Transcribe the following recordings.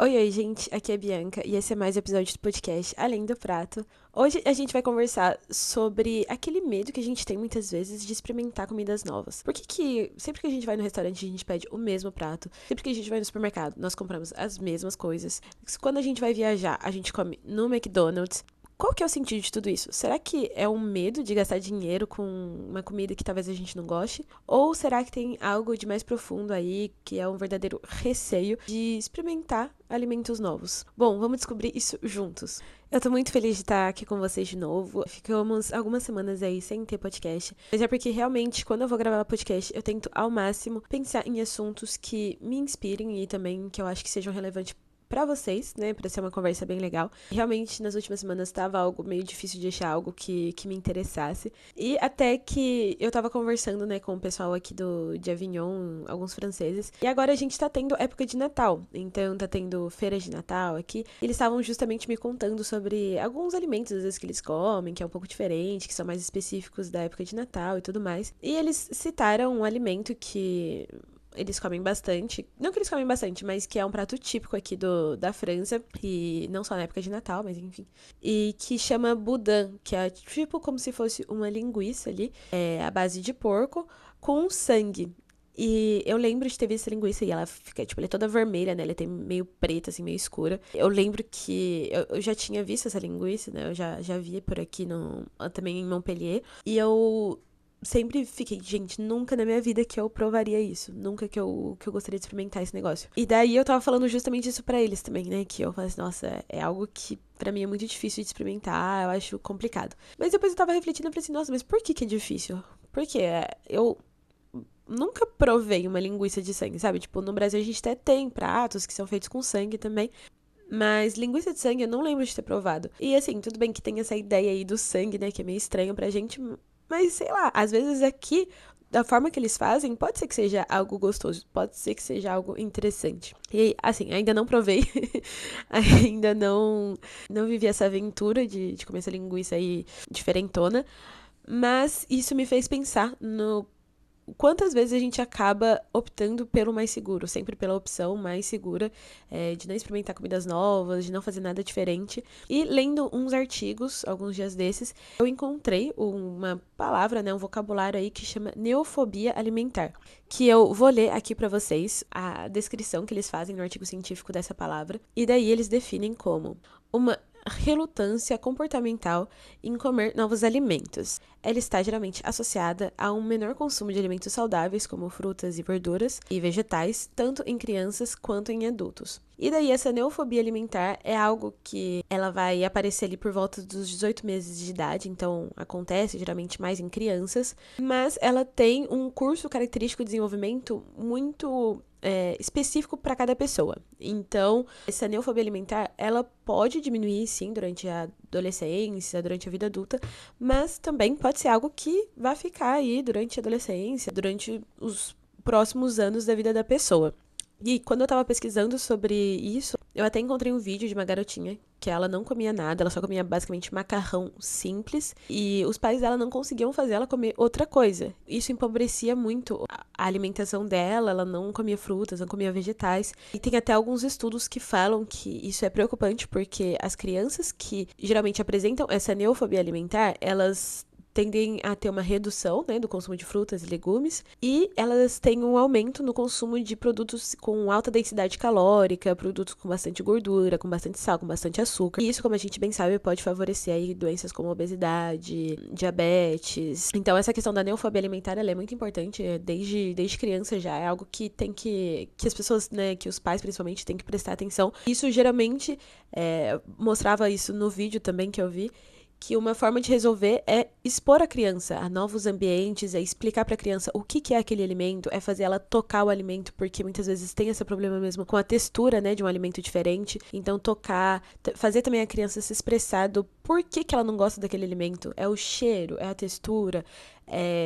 Oi, oi, gente, aqui é a Bianca e esse é mais um episódio do podcast Além do Prato. Hoje a gente vai conversar sobre aquele medo que a gente tem muitas vezes de experimentar comidas novas. Por que que sempre que a gente vai no restaurante a gente pede o mesmo prato? Sempre que a gente vai no supermercado nós compramos as mesmas coisas? Quando a gente vai viajar a gente come no McDonald's? Qual que é o sentido de tudo isso? Será que é um medo de gastar dinheiro com uma comida que talvez a gente não goste? Ou será que tem algo de mais profundo aí, que é um verdadeiro receio de experimentar alimentos novos? Bom, vamos descobrir isso juntos. Eu tô muito feliz de estar aqui com vocês de novo. Ficamos algumas semanas aí sem ter podcast, mas é porque realmente, quando eu vou gravar podcast, eu tento ao máximo pensar em assuntos que me inspirem e também que eu acho que sejam relevantes pra vocês, né, pra ser uma conversa bem legal. Realmente, nas últimas semanas tava algo meio difícil de achar algo que me interessasse. E até que eu tava conversando, né, com o pessoal aqui de Avignon, alguns franceses. E agora a gente tá tendo época de Natal. Então tá tendo feiras de Natal aqui. E eles estavam justamente me contando sobre alguns alimentos, às vezes, que eles comem, que é um pouco diferente, que são mais específicos da época de Natal e tudo mais. E eles citaram um alimento que eles comem bastante. Não que eles comem bastante, mas que é um prato típico aqui da França. E não só na época de Natal, mas enfim. E que chama boudin, que é tipo como se fosse uma linguiça ali, à base de porco, com sangue. E eu lembro de ter visto essa linguiça e ela fica, tipo, ela é toda vermelha, né? Ela tem meio preta, assim, meio escura. Eu lembro que eu já tinha visto essa linguiça, né? Eu já vi por aqui também em Montpellier. E eu sempre fiquei, gente, nunca na minha vida que eu provaria isso. Nunca que eu gostaria de experimentar esse negócio. E daí eu tava falando justamente isso pra eles também, né? Que eu falei assim, nossa, é algo que pra mim é muito difícil de experimentar, eu acho complicado. Mas depois eu tava refletindo e falei assim, nossa, mas por que é difícil? Porque eu nunca provei uma linguiça de sangue, sabe? Tipo, no Brasil a gente até tem pratos que são feitos com sangue também. Mas linguiça de sangue eu não lembro de ter provado. E assim, tudo bem que tem essa ideia aí do sangue, né? Que é meio estranho pra gente. Mas sei lá, às vezes aqui, da forma que eles fazem, pode ser que seja algo gostoso. Pode ser que seja algo interessante. E assim, ainda não provei. Ainda não vivi essa aventura de comer essa linguiça aí diferentona. Mas isso me fez pensar no quantas vezes a gente acaba optando pelo mais seguro, sempre pela opção mais segura, de não experimentar comidas novas, de não fazer nada diferente. E lendo uns artigos, alguns dias desses, eu encontrei uma palavra, né, um vocabulário aí que chama neofobia alimentar, que eu vou ler aqui pra vocês a descrição que eles fazem no artigo científico dessa palavra, e daí eles definem como uma relutância comportamental em comer novos alimentos. Ela está geralmente associada a um menor consumo de alimentos saudáveis, como frutas e verduras e vegetais, tanto em crianças quanto em adultos. E daí essa neofobia alimentar é algo que ela vai aparecer ali por volta dos 18 meses de idade, então acontece geralmente mais em crianças, mas ela tem um curso característico de desenvolvimento muito específico para cada pessoa. Então, essa neofobia alimentar, ela pode diminuir, sim, durante a adolescência, durante a vida adulta, mas também pode ser algo que vai ficar aí durante a adolescência, durante os próximos anos da vida da pessoa. E quando eu tava pesquisando sobre isso, eu até encontrei um vídeo de uma garotinha que ela não comia nada, ela só comia basicamente macarrão simples e os pais dela não conseguiam fazer ela comer outra coisa. Isso empobrecia muito a alimentação dela, ela não comia frutas, não comia vegetais. E tem até alguns estudos que falam que isso é preocupante porque as crianças que geralmente apresentam essa neofobia alimentar, elas tendem a ter uma redução, né, do consumo de frutas e legumes e elas têm um aumento no consumo de produtos com alta densidade calórica, produtos com bastante gordura, com bastante sal, com bastante açúcar. E isso, como a gente bem sabe, pode favorecer aí doenças como obesidade, diabetes. Então, essa questão da neofobia alimentar, ela é muito importante, desde criança já, é algo que as pessoas, né, que os pais principalmente têm que prestar atenção. Isso geralmente mostrava isso no vídeo também que eu vi, que uma forma de resolver é expor a criança a novos ambientes, é explicar para a criança o que é aquele alimento, é fazer ela tocar o alimento, porque muitas vezes tem esse problema mesmo com a textura, né, de um alimento diferente. Então, tocar, fazer também a criança se expressar do porquê que ela não gosta daquele alimento. É o cheiro, é a textura,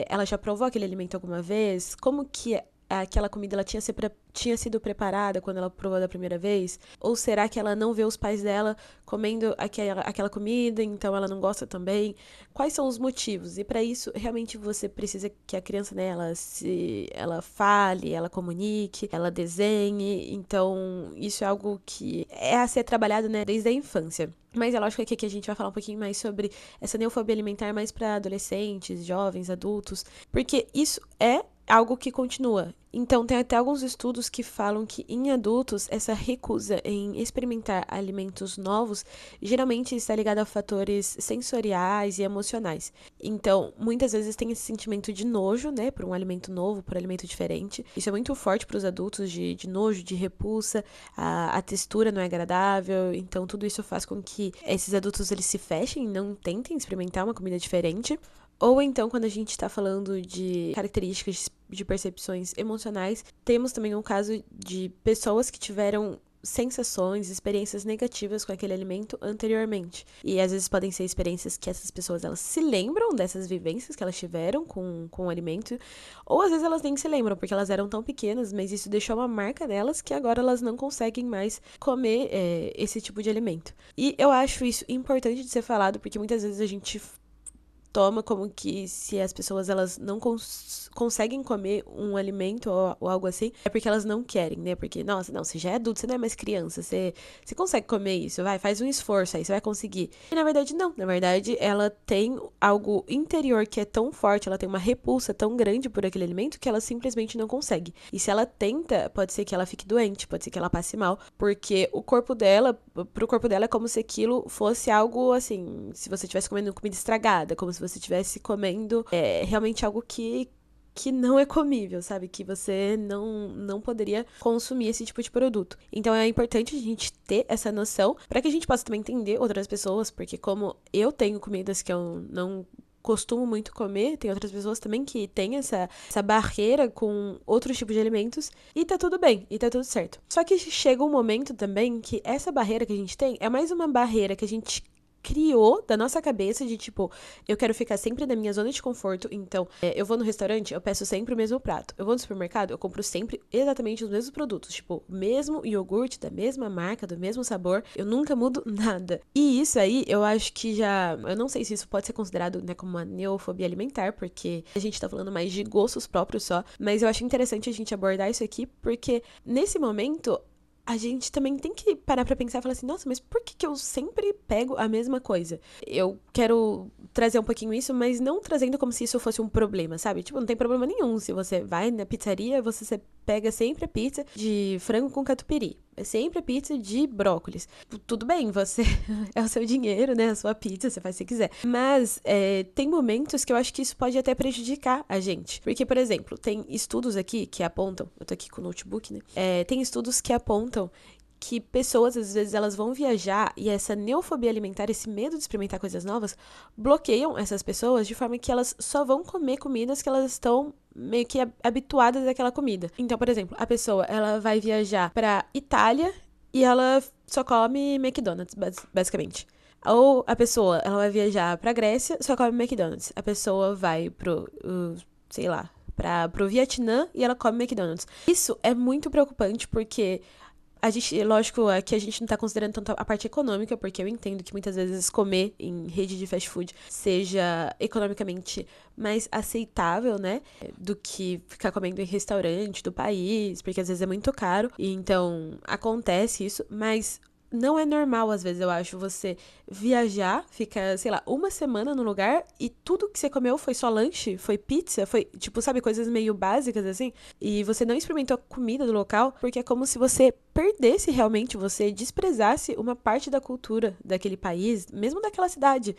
ela já provou aquele alimento alguma vez? Como que aquela comida ela tinha sido preparada quando ela provou da primeira vez? Ou será que ela não vê os pais dela comendo aquela comida, então ela não gosta também? Quais são os motivos? E para isso, realmente você precisa que a criança, né, ela fale, ela comunique, ela desenhe. Então, isso é algo que é a ser trabalhado, né, desde a infância. Mas é lógico que aqui a gente vai falar um pouquinho mais sobre essa neofobia alimentar mais para adolescentes, jovens, adultos, porque isso é algo que continua. Então, tem até alguns estudos que falam que em adultos, essa recusa em experimentar alimentos novos geralmente está ligada a fatores sensoriais e emocionais. Então, muitas vezes tem esse sentimento de nojo, né, por um alimento novo, por um alimento diferente. Isso é muito forte para os adultos, de nojo, de repulsa, a textura não é agradável. Então, tudo isso faz com que esses adultos eles se fechem e não tentem experimentar uma comida diferente. Ou então, quando a gente está falando de características de percepções emocionais, temos também um caso de pessoas que tiveram sensações, experiências negativas com aquele alimento anteriormente. E às vezes podem ser experiências que essas pessoas elas se lembram dessas vivências que elas tiveram com o alimento, ou às vezes elas nem se lembram, porque elas eram tão pequenas, mas isso deixou uma marca nelas que agora elas não conseguem mais comer esse tipo de alimento. E eu acho isso importante de ser falado, porque muitas vezes a gente toma como que se as pessoas elas não conseguem comer um alimento ou algo assim, é porque elas não querem, né? Porque, nossa, não, você já é adulto, você não é mais criança, você consegue comer isso, faz um esforço aí, você vai conseguir. E na verdade, não. Na verdade, ela tem algo interior que é tão forte, ela tem uma repulsa tão grande por aquele alimento que ela simplesmente não consegue. E se ela tenta, pode ser que ela fique doente, pode ser que ela passe mal, porque pro corpo dela é como se aquilo fosse algo assim, se você estivesse comendo comida estragada, como se você estivesse comendo realmente algo que não é comível, sabe? Que você não poderia consumir esse tipo de produto. Então é importante a gente ter essa noção para que a gente possa também entender outras pessoas, porque como eu tenho comidas que eu não costumo muito comer, tem outras pessoas também que têm essa barreira com outros tipos de alimentos, e tá tudo bem, e tá tudo certo. Só que chega um momento também que essa barreira que a gente tem é mais uma barreira que a gente criou da nossa cabeça de tipo, eu quero ficar sempre na minha zona de conforto, então eu vou no restaurante, eu peço sempre o mesmo prato. Eu vou no supermercado, eu compro sempre exatamente os mesmos produtos, tipo, o mesmo iogurte, da mesma marca, do mesmo sabor, eu nunca mudo nada. E isso aí, eu acho que eu não sei se isso pode ser considerado, né, como uma neofobia alimentar, porque a gente tá falando mais de gostos próprios só, mas eu acho interessante a gente abordar isso aqui, porque nesse momento a gente também tem que parar pra pensar e falar assim, nossa, mas por que eu sempre pego a mesma coisa? Eu quero trazer um pouquinho isso, mas não trazendo como se isso fosse um problema, sabe? Tipo, não tem problema nenhum. Se você vai na pizzaria, você pega sempre a pizza de frango com catupiry. É sempre a pizza de brócolis. Tudo bem, você é o seu dinheiro, né? A sua pizza, você faz se quiser. Mas tem momentos que eu acho que isso pode até prejudicar a gente. Porque, por exemplo, tem estudos aqui que apontam... Eu tô aqui com o notebook, né? Tem estudos que apontam que pessoas, às vezes, elas vão viajar e essa neofobia alimentar, esse medo de experimentar coisas novas, bloqueiam essas pessoas de forma que elas só vão comer comidas que elas estão meio que habituadas àquela comida. Então, por exemplo, a pessoa, ela vai viajar pra Itália e ela só come McDonald's, basicamente. Ou a pessoa, ela vai viajar pra Grécia, só come McDonald's. A pessoa vai sei lá, pro Vietnã e ela come McDonald's. Isso é muito preocupante porque a gente, lógico, aqui a gente não tá considerando tanto a parte econômica, porque eu entendo que muitas vezes comer em rede de fast food seja economicamente mais aceitável, né? Do que ficar comendo em restaurante do país, porque às vezes é muito caro. E então acontece isso, mas não é normal, às vezes, eu acho, você viajar, fica, sei lá, uma semana no lugar e tudo que você comeu foi só lanche, foi pizza, foi, tipo, sabe, coisas meio básicas, assim, e você não experimentou a comida do local, porque é como se você perdesse realmente, você desprezasse uma parte da cultura daquele país, mesmo daquela cidade,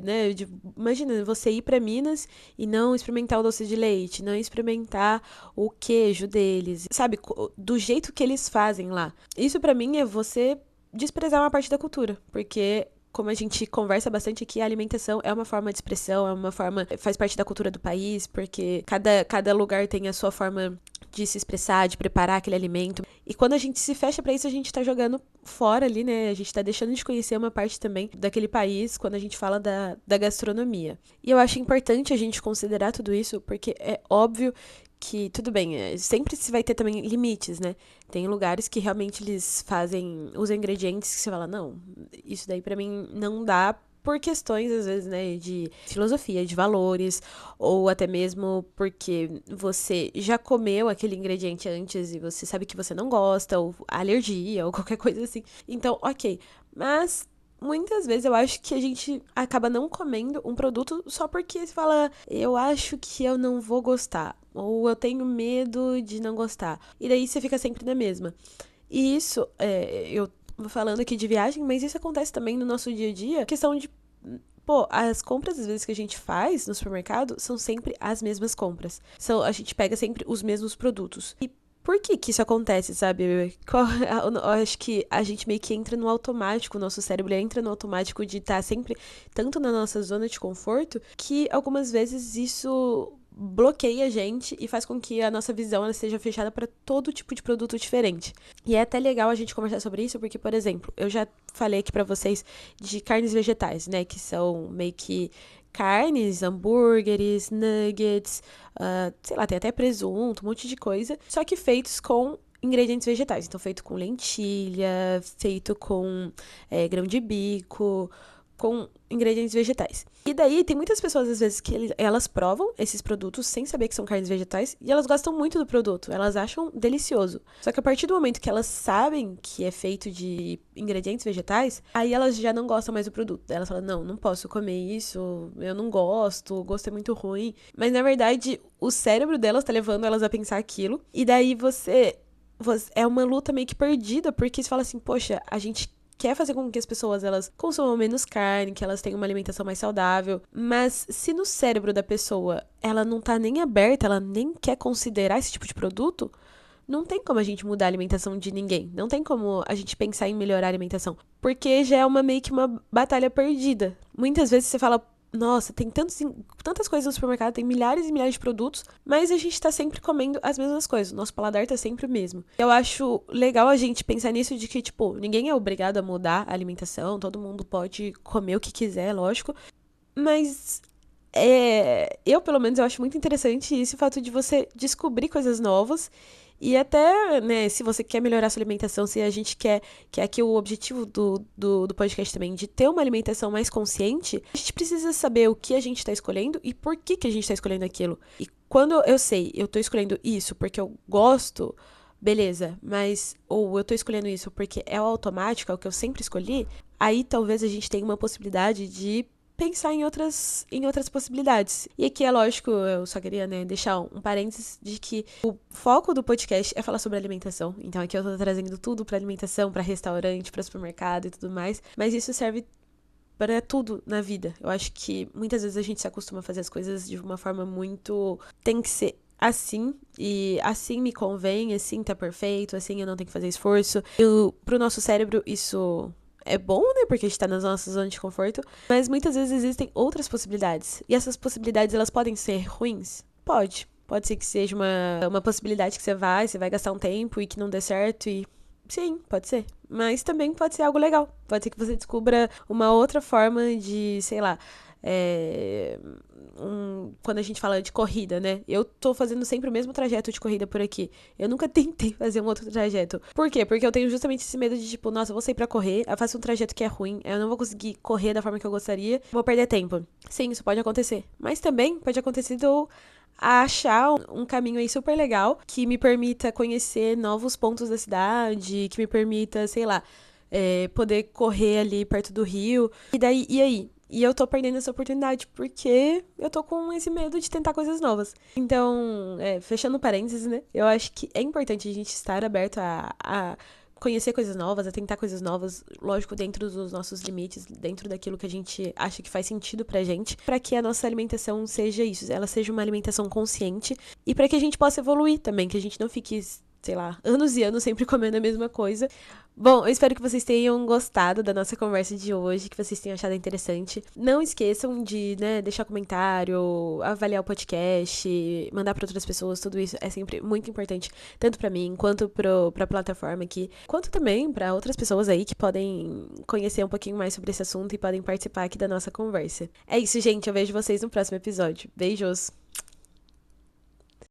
né, imagina, você ir pra Minas e não experimentar o doce de leite, não experimentar o queijo deles, sabe, do jeito que eles fazem lá. Isso pra mim é você desprezar uma parte da cultura, porque como a gente conversa bastante aqui, a alimentação é uma forma de expressão, faz parte da cultura do país, porque cada lugar tem a sua forma de se expressar, de preparar aquele alimento. E quando a gente se fecha pra isso, a gente tá jogando fora ali, né? A gente tá deixando de conhecer uma parte também daquele país quando a gente fala da gastronomia. E eu acho importante a gente considerar tudo isso, porque é óbvio que, tudo bem, sempre se vai ter também limites, né? Tem lugares que realmente eles usam ingredientes que você fala, não, isso daí pra mim não dá por questões, às vezes, né, de filosofia, de valores, ou até mesmo porque você já comeu aquele ingrediente antes e você sabe que você não gosta, ou alergia, ou qualquer coisa assim. Então, ok. Mas muitas vezes eu acho que a gente acaba não comendo um produto só porque você fala, eu acho que eu não vou gostar, ou eu tenho medo de não gostar. E daí você fica sempre na mesma. E isso, eu tô falando aqui de viagem, mas isso acontece também no nosso dia a dia. Questão de, pô, as compras às vezes que a gente faz no supermercado são sempre as mesmas compras. A gente pega sempre os mesmos produtos. E por que que isso acontece, sabe? Eu acho que a gente meio que entra no automático, o nosso cérebro entra no automático de estar sempre tanto na nossa zona de conforto, que algumas vezes isso bloqueia a gente e faz com que a nossa visão ela seja fechada para todo tipo de produto diferente. E é até legal a gente conversar sobre isso, porque, por exemplo, eu já falei aqui para vocês de carnes vegetais, né? Que são meio que carnes, hambúrgueres, nuggets, sei lá, tem até presunto, um monte de coisa, só que feitos com ingredientes vegetais. Então, feito com lentilha, feito com grão de bico, com ingredientes vegetais. E daí, tem muitas pessoas, às vezes, que elas provam esses produtos sem saber que são carnes vegetais e elas gostam muito do produto, elas acham delicioso. Só que a partir do momento que elas sabem que é feito de ingredientes vegetais, aí elas já não gostam mais do produto. Daí elas falam, não, não posso comer isso, eu não gosto, o gosto é muito ruim. Mas, na verdade, o cérebro delas tá levando elas a pensar aquilo. E daí é uma luta meio que perdida, porque você fala assim, poxa, a gente quer fazer com que as pessoas elas consumam menos carne, que elas tenham uma alimentação mais saudável, mas se no cérebro da pessoa ela não tá nem aberta, ela nem quer considerar esse tipo de produto, não tem como a gente mudar a alimentação de ninguém, não tem como a gente pensar em melhorar a alimentação, porque já é meio que uma batalha perdida. Muitas vezes você fala, nossa, tem tantas coisas no supermercado, tem milhares e milhares de produtos, mas a gente tá sempre comendo as mesmas coisas. O nosso paladar tá sempre o mesmo. Eu acho legal a gente pensar nisso de que, tipo, ninguém é obrigado a mudar a alimentação, todo mundo pode comer o que quiser, lógico. Mas eu, pelo menos, eu acho muito interessante esse fato de você descobrir coisas novas. E até, né, se você quer melhorar a sua alimentação, se a gente quer, que é aqui o objetivo do podcast também, de ter uma alimentação mais consciente, a gente precisa saber o que a gente tá escolhendo e por que que a gente tá escolhendo aquilo. E quando eu sei, eu tô escolhendo isso porque eu gosto, beleza, mas, ou eu tô escolhendo isso porque é o automático, é o que eu sempre escolhi, aí talvez a gente tenha uma possibilidade de pensar em outras possibilidades. E aqui é lógico, eu só queria, né, deixar um parênteses de que o foco do podcast é falar sobre alimentação. Então aqui eu tô trazendo tudo pra alimentação, pra restaurante, pra supermercado e tudo mais. Mas isso serve para tudo na vida. Eu acho que muitas vezes a gente se acostuma a fazer as coisas de uma forma muito... Tem que ser assim, e assim me convém, assim tá perfeito, assim eu não tenho que fazer esforço. Pro nosso cérebro, isso é bom, né? Porque a gente tá nas nossas zonas de conforto. Mas muitas vezes existem outras possibilidades. E essas possibilidades, elas podem ser ruins? Pode. Pode ser que seja uma possibilidade que você vai gastar um tempo e que não dê certo e... Sim, pode ser. Mas também pode ser algo legal. Pode ser que você descubra uma outra forma de, sei lá, quando a gente fala de corrida, né? Eu tô fazendo sempre o mesmo trajeto de corrida por aqui. Eu nunca tentei fazer um outro trajeto. Por quê? Porque eu tenho justamente esse medo de, tipo, nossa, eu vou sair pra correr, eu faço um trajeto que é ruim, eu não vou conseguir correr da forma que eu gostaria, vou perder tempo. Sim, isso pode acontecer. Mas também pode acontecer de eu achar um caminho aí super legal que me permita conhecer novos pontos da cidade, que me permita, sei lá, poder correr ali perto do rio. E aí? E eu tô perdendo essa oportunidade porque eu tô com esse medo de tentar coisas novas. Então, fechando parênteses, né? Eu acho que é importante a gente estar aberto a conhecer coisas novas, a tentar coisas novas, lógico, dentro dos nossos limites, dentro daquilo que a gente acha que faz sentido pra gente, pra que a nossa alimentação seja isso, ela seja uma alimentação consciente e pra que a gente possa evoluir também, que a gente não fique, sei lá, anos e anos sempre comendo a mesma coisa. Bom, eu espero que vocês tenham gostado da nossa conversa de hoje, que vocês tenham achado interessante. Não esqueçam de, né, deixar comentário, avaliar o podcast, mandar para outras pessoas, tudo isso é sempre muito importante, tanto para mim, quanto pra plataforma aqui, quanto também para outras pessoas aí que podem conhecer um pouquinho mais sobre esse assunto e podem participar aqui da nossa conversa. É isso, gente, eu vejo vocês no próximo episódio. Beijos!